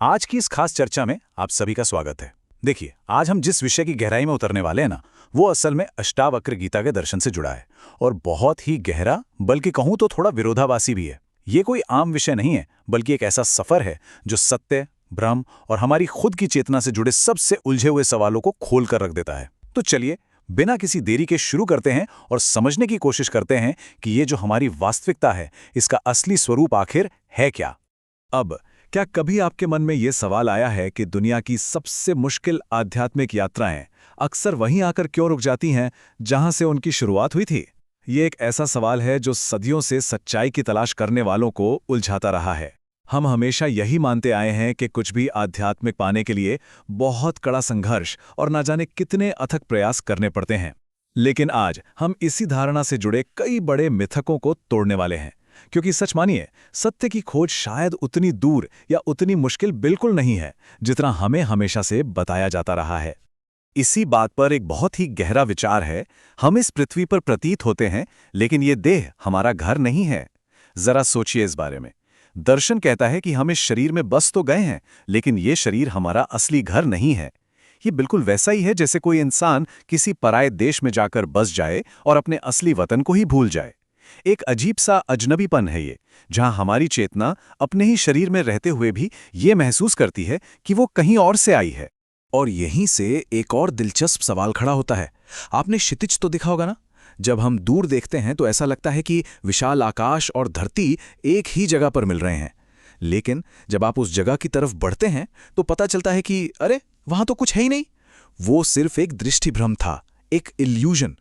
आज की इस खास चर्चा में आप सभी का स्वागत है। देखिए, आज हम जिस विषय की गहराई में उतरने वाले हैं ना, वो असल में अष्टावक्र गीता के दर्शन से जुड़ा है और बहुत ही गहरा, बल्कि कहूँ तो थोड़ा विरोधाभासी भी है। ये कोई आम विषय नहीं है, बल्कि एक ऐसा सफर है जो सत्य, भ्रम और हमारी खुद की चेतना से जुड़े सबसे उलझे हुए सवालों को खोल कर रख देता है। तो चलिए, बिना किसी देरी के शुरू करते हैं और समझने की कोशिश करते हैं कि ये जो हमारी वास्तविकता है, इसका असली स्वरूप आखिर है क्या। अब क्या कभी आपके मन में ये सवाल आया है कि दुनिया की सबसे मुश्किल आध्यात्मिक यात्राएं अक्सर वहीं आकर क्यों रुक जाती हैं जहां से उनकी शुरुआत हुई थी? ये एक ऐसा सवाल है जो सदियों से सच्चाई की तलाश करने वालों को उलझाता रहा है। हम हमेशा यही मानते आए हैं कि कुछ भी आध्यात्मिक पाने के लिए बहुत कड़ा संघर्ष और ना जाने कितने अथक प्रयास करने पड़ते हैं। लेकिन आज हम इसी धारणा से जुड़े कई बड़े मिथकों को तोड़ने वाले हैं, क्योंकि सच मानिए, सत्य की खोज शायद उतनी दूर या उतनी मुश्किल बिल्कुल नहीं है जितना हमें हमेशा से बताया जाता रहा है। इसी बात पर एक बहुत ही गहरा विचार है। हम इस पृथ्वी पर प्रतीत होते हैं, लेकिन ये देह हमारा घर नहीं है। जरा सोचिए इस बारे में। दर्शन कहता है कि हम इस शरीर में बस तो गए हैं, लेकिन ये शरीर हमारा असली घर नहीं है। ये बिल्कुल वैसा ही है जैसे कोई इंसान किसी पराये देश में जाकर बस जाए और अपने असली वतन को ही भूल जाए। एक अजीब सा अजनबीपन है ये, जहां हमारी चेतना अपने ही शरीर में रहते हुए भी ये महसूस करती है कि वो कहीं और से आई है। और यहीं से एक और दिलचस्प सवाल खड़ा होता है। आपने क्षितिज तो देखा होगा ना? जब हम दूर देखते हैं तो ऐसा लगता है कि विशाल आकाश और धरती एक ही जगह पर मिल रहे हैं। लेकिन जब आप उस जगह की तरफ बढ़ते हैं तो पता चलता है कि अरे, वहां तो कुछ है ही नहीं। वो सिर्फ एक दृष्टिभ्रम था, एक इल्यूजन।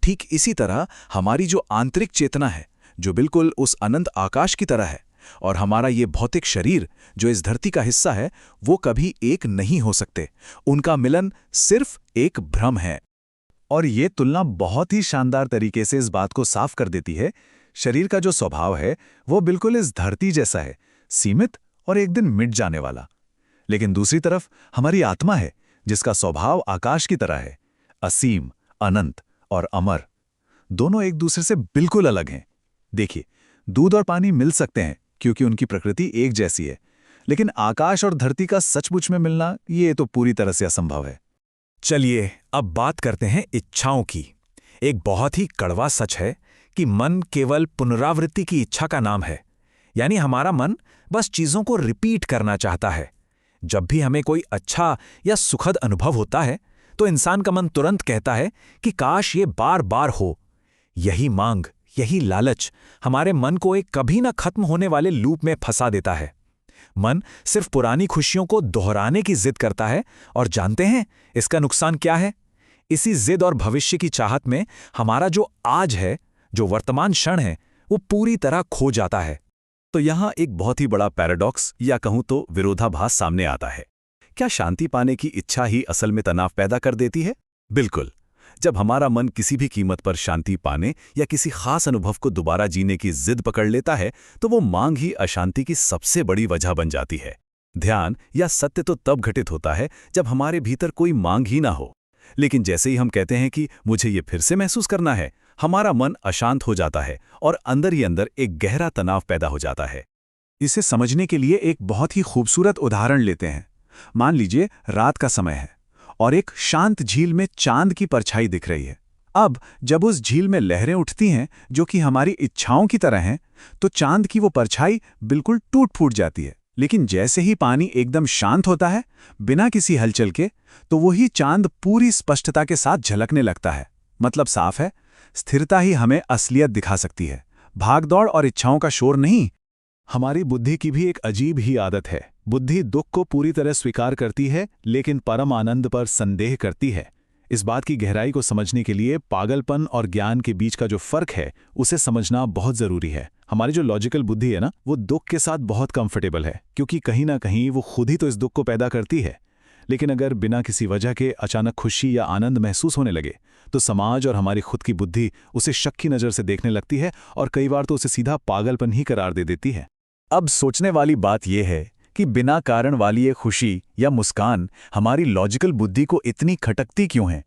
ठीक इसी तरह हमारी जो आंतरिक चेतना है, जो बिल्कुल उस अनंत आकाश की तरह है, और हमारा ये भौतिक शरीर जो इस धरती का हिस्सा है, वो कभी एक नहीं हो सकते। उनका मिलन सिर्फ एक भ्रम है। और ये तुलना बहुत ही शानदार तरीके से इस बात को साफ कर देती है। शरीर का जो स्वभाव है, वो बिल्कुल इस धरती जैसा है, सीमित और एक दिन मिट जाने वाला। लेकिन दूसरी तरफ हमारी आत्मा है, जिसका स्वभाव आकाश की तरह है, असीम, अनंत और अमर। दोनों एक दूसरे से बिल्कुल अलग हैं। देखिए, दूध और पानी मिल सकते हैं क्योंकि उनकी प्रकृति एक जैसी है, लेकिन आकाश और धरती का सचमुच में मिलना, ये तो पूरी तरह से असंभव है। चलिए, अब बात करते हैं इच्छाओं की। एक बहुत ही कड़वा सच है कि मन केवल पुनरावृत्ति की इच्छा का नाम है। यानी हमारा मन बस चीजों को रिपीट करना चाहता है। जब भी हमें कोई अच्छा या सुखद अनुभव होता है तो इंसान का मन तुरंत कहता है कि काश ये बार बार हो। यही मांग, यही लालच हमारे मन को एक कभी न खत्म होने वाले लूप में फंसा देता है। मन सिर्फ पुरानी खुशियों को दोहराने की जिद करता है, और जानते हैं इसका नुकसान क्या है? इसी जिद और भविष्य की चाहत में हमारा जो आज है, जो वर्तमान क्षण है, वो पूरी तरह खो जाता है। तो यहाँ एक बहुत ही बड़ा पैराडॉक्स या कहूँ तो विरोधाभास सामने आता है। क्या शांति पाने की इच्छा ही असल में तनाव पैदा कर देती है? बिल्कुल। जब हमारा मन किसी भी कीमत पर शांति पाने या किसी खास अनुभव को दोबारा जीने की जिद पकड़ लेता है, तो वो मांग ही अशांति की सबसे बड़ी वजह बन जाती है। ध्यान या सत्य तो तब घटित होता है जब हमारे भीतर कोई मांग ही ना हो। लेकिन जैसे ही हम कहते हैं कि मुझे ये फिर से महसूस करना है, हमारा मन अशांत हो जाता है और अंदर ही अंदर एक गहरा तनाव पैदा हो जाता है। इसे समझने के लिए एक बहुत ही खूबसूरत उदाहरण लेते हैं। मान लीजिए रात का समय है और एक शांत झील में चांद की परछाई दिख रही है। अब जब उस झील में लहरें उठती हैं जो कि हमारी इच्छाओं की तरह हैं, तो चांद की वो परछाई बिल्कुल टूट फूट जाती है। लेकिन जैसे ही पानी एकदम शांत होता है, बिना किसी हलचल के, तो वही चांद पूरी स्पष्टता के साथ झलकने लगता है। मतलब साफ है, स्थिरता ही हमें असलियत दिखा सकती है, भागदौड़ और इच्छाओं का शोर नहीं। हमारी बुद्धि की भी एक अजीब ही आदत है। बुद्धि दुख को पूरी तरह स्वीकार करती है, लेकिन परम आनंद पर संदेह करती है। इस बात की गहराई को समझने के लिए पागलपन और ज्ञान के बीच का जो फर्क है, उसे समझना बहुत जरूरी है। हमारी जो लॉजिकल बुद्धि है ना, वो दुख के साथ बहुत कंफर्टेबल है, क्योंकि कहीं ना कहीं वो खुद ही तो इस दुख को पैदा करती है। लेकिन अगर बिना किसी वजह के अचानक खुशी या आनंद महसूस होने लगे, तो समाज और हमारी खुद की बुद्धि उसे शक की नज़र से देखने लगती है, और कई बार तो उसे सीधा पागलपन ही करार दे देती है। अब सोचने वाली बात यह है कि बिना कारण वाली ये खुशी या मुस्कान हमारी लॉजिकल बुद्धि को इतनी खटकती क्यों है?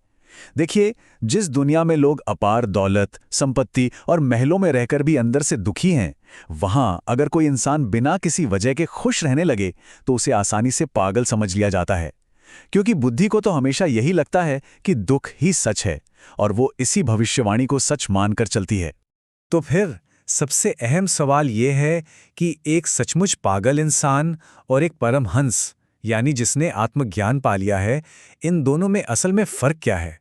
देखिए, जिस दुनिया में लोग अपार दौलत, संपत्ति और महलों में रहकर भी अंदर से दुखी हैं, वहां अगर कोई इंसान बिना किसी वजह के खुश रहने लगे तो उसे आसानी से पागल समझ लिया जाता है। क्योंकि बुद्धि को तो हमेशा यही लगता है कि दुख ही सच है, और वो इसी भविष्यवाणी को सच मानकर चलती है। तो फिर सबसे अहम सवाल ये है कि एक सचमुच पागल इंसान और एक परमहंस यानी जिसने आत्मज्ञान पा लिया है, इन दोनों में असल में फर्क क्या है?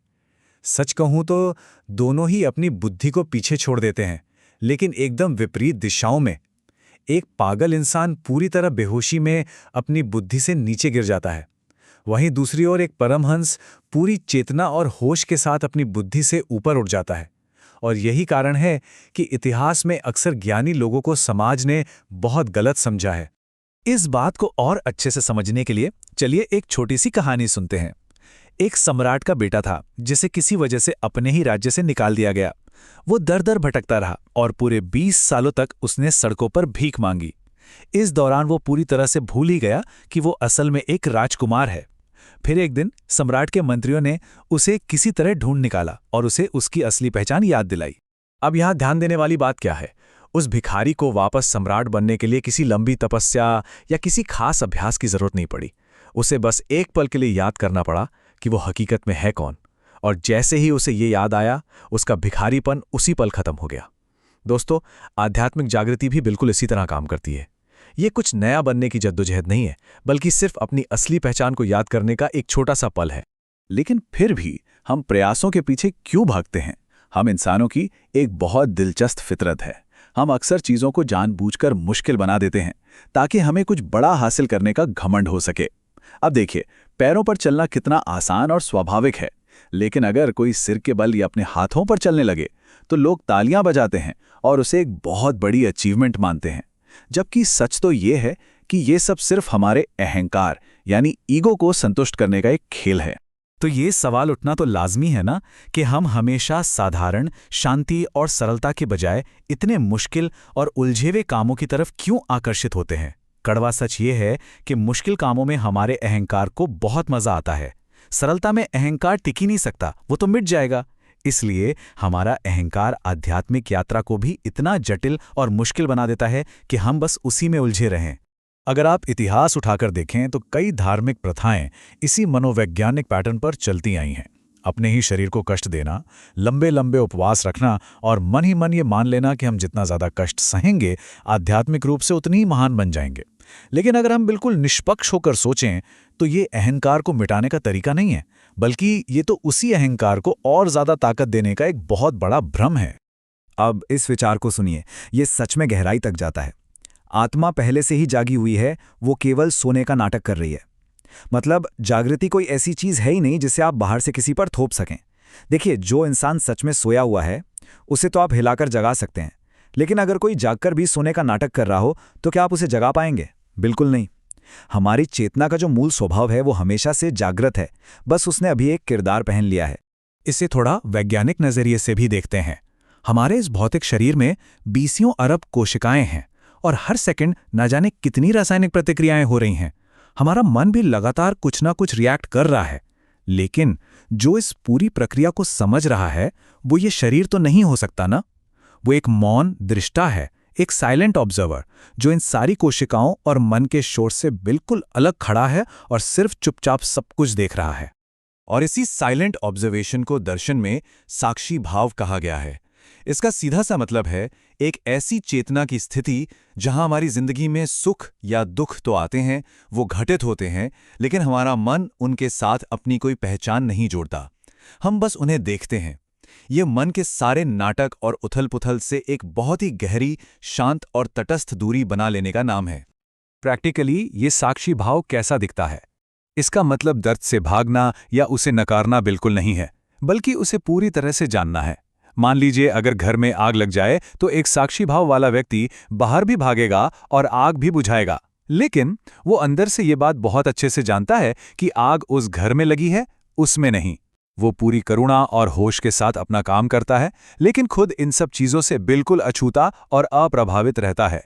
सच कहूं तो दोनों ही अपनी बुद्धि को पीछे छोड़ देते हैं, लेकिन एकदम विपरीत दिशाओं में। एक पागल इंसान पूरी तरह बेहोशी में अपनी बुद्धि से नीचे गिर जाता है, वहीं दूसरी ओर एक परमहंस पूरी चेतना और होश के साथ अपनी बुद्धि से ऊपर उठ जाता है। और यही कारण है कि इतिहास में अक्सर ज्ञानी लोगों को समाज ने बहुत गलत समझा है। इस बात को और अच्छे से समझने के लिए चलिए एक छोटी सी कहानी सुनते हैं। एक सम्राट का बेटा था जिसे किसी वजह से अपने ही राज्य से निकाल दिया गया। वो दर दर भटकता रहा और पूरे 20 सालों तक उसने सड़कों पर भीख मांगी। इस दौरान वो पूरी तरह से भूल ही गया कि वो असल में एक राजकुमार है। फिर एक दिन सम्राट के मंत्रियों ने उसे किसी तरह ढूंढ निकाला और उसे उसकी असली पहचान याद दिलाई। अब यहाँ ध्यान देने वाली बात क्या है? उस भिखारी को वापस सम्राट बनने के लिए किसी लंबी तपस्या या किसी खास अभ्यास की जरूरत नहीं पड़ी। उसे बस एक पल के लिए याद करना पड़ा कि वो हकीकत में है कौन, और जैसे ही उसे ये याद आया, उसका भिखारीपन उसी पल खत्म हो गया। दोस्तों, आध्यात्मिक जागृति भी बिल्कुल इसी तरह काम करती है। ये कुछ नया बनने की जद्दोजहद नहीं है, बल्कि सिर्फ अपनी असली पहचान को याद करने का एक छोटा सा पल है। लेकिन फिर भी हम प्रयासों के पीछे क्यों भागते हैं? हम इंसानों की एक बहुत दिलचस्प फितरत है। हम अक्सर चीज़ों को जानबूझकर मुश्किल बना देते हैं ताकि हमें कुछ बड़ा हासिल करने का घमंड हो सके। अब देखिए, पैरों पर चलना कितना आसान और स्वाभाविक है, लेकिन अगर कोई सिर के बल या अपने हाथों पर चलने लगे तो लोग तालियां बजाते हैं और उसे एक बहुत बड़ी अचीवमेंट मानते हैं। जबकि सच तो ये है कि ये सब सिर्फ हमारे अहंकार यानी ईगो को संतुष्ट करने का एक खेल है। तो ये सवाल उठना तो लाजमी है ना कि हम हमेशा साधारण, शांति और सरलता के बजाय इतने मुश्किल और उलझे हुए कामों की तरफ क्यों आकर्षित होते हैं? कड़वा सच ये है कि मुश्किल कामों में हमारे अहंकार को बहुत मजा आता है। सरलता में अहंकार टिक ही नहीं सकता, वो तो मिट जाएगा। इसलिए हमारा अहंकार आध्यात्मिक यात्रा को भी इतना जटिल और मुश्किल बना देता है कि हम बस उसी में उलझे रहें। अगर आप इतिहास उठाकर देखें तो कई धार्मिक प्रथाएं इसी मनोवैज्ञानिक पैटर्न पर चलती आई हैं। अपने ही शरीर को कष्ट देना, लंबे लंबे उपवास रखना और मन ही मन ये मान लेना कि हम जितना ज़्यादा कष्ट सहेंगे, आध्यात्मिक रूप से उतनी ही महान बन जाएंगे। लेकिन अगर हम बिल्कुल निष्पक्ष होकर सोचें तो ये अहंकार को मिटाने का तरीका नहीं है, बल्कि ये तो उसी अहंकार को और ज़्यादा ताकत देने का एक बहुत बड़ा भ्रम है। अब इस विचार को सुनिए, ये सच में गहराई तक जाता है। आत्मा पहले से ही जागी हुई है, वो केवल सोने का नाटक कर रही है। मतलब जागृति कोई ऐसी चीज़ है ही नहीं जिसे आप बाहर से किसी पर थोप सकें। देखिए, जो इंसान सच में सोया हुआ है उसे तो आप हिलाकर जगा सकते हैं, लेकिन अगर कोई जागकर भी सोने का नाटक कर रहा हो तो क्या आप उसे जगा पाएंगे? बिल्कुल नहीं। हमारी चेतना का जो मूल स्वभाव है वो हमेशा से जागृत है, बस उसने अभी एक किरदार पहन लिया है। इसे थोड़ा वैज्ञानिक नजरिए से भी देखते हैं। हमारे इस भौतिक शरीर में 20 अरब कोशिकाएं हैं और हर सेकंड न जाने कितनी रासायनिक प्रतिक्रियाएं हो रही हैं। हमारा मन भी लगातार कुछ ना कुछ रिएक्ट कर रहा है, लेकिन जो इस पूरी प्रक्रिया को समझ रहा है वो ये शरीर तो नहीं हो सकता ना। वो एक मौन दृष्टा है, एक साइलेंट ऑब्जर्वर जो इन सारी कोशिकाओं और मन के शोर से बिल्कुल अलग खड़ा है और सिर्फ चुपचाप सब कुछ देख रहा है। और इसी साइलेंट ऑब्जर्वेशन को दर्शन में साक्षी भाव कहा गया है। इसका सीधा सा मतलब है एक ऐसी चेतना की स्थिति जहां हमारी जिंदगी में सुख या दुख तो आते हैं, वो घटित होते हैं, लेकिन हमारा मन उनके साथ अपनी कोई पहचान नहीं जोड़ता। हम बस उन्हें देखते हैं। ये मन के सारे नाटक और उथल-पुथल से एक बहुत ही गहरी, शांत और तटस्थ दूरी बना लेने का नाम है। प्रैक्टिकली ये साक्षी भाव कैसा दिखता है? इसका मतलब दर्द से भागना या उसे नकारना बिल्कुल नहीं है, बल्कि उसे पूरी तरह से जानना है। मान लीजिए अगर घर में आग लग जाए तो एक साक्षी भाव वाला व्यक्ति बाहर भी भागेगा और आग भी बुझाएगा, लेकिन वो अंदर से ये बात बहुत अच्छे से जानता है कि आग उस घर में लगी है, उसमें नहीं। वो पूरी करुणा और होश के साथ अपना काम करता है, लेकिन खुद इन सब चीजों से बिल्कुल अछूता और अप्रभावित रहता है।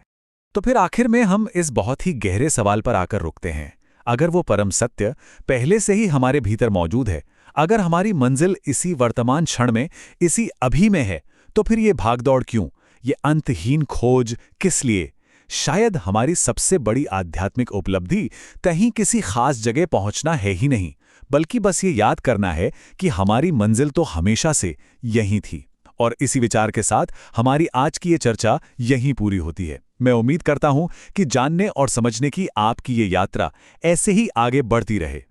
तो फिर आखिर में हम इस बहुत ही गहरे सवाल पर आकर रुकते हैं। अगर वो परम सत्य पहले से ही हमारे भीतर मौजूद है, अगर हमारी मंजिल इसी वर्तमान क्षण में, इसी अभी में है, तो फिर ये भागदौड़ क्यों? ये अंतहीन खोज किस लिए? शायद हमारी सबसे बड़ी आध्यात्मिक उपलब्धि कहीं किसी खास जगह पहुंचना है ही नहीं, बल्कि बस ये याद करना है कि हमारी मंजिल तो हमेशा से यहीं थी। और इसी विचार के साथ हमारी आज की ये चर्चा यहीं पूरी होती है। मैं उम्मीद करता हूं कि जानने और समझने की आपकी ये यात्रा ऐसे ही आगे बढ़ती रहे।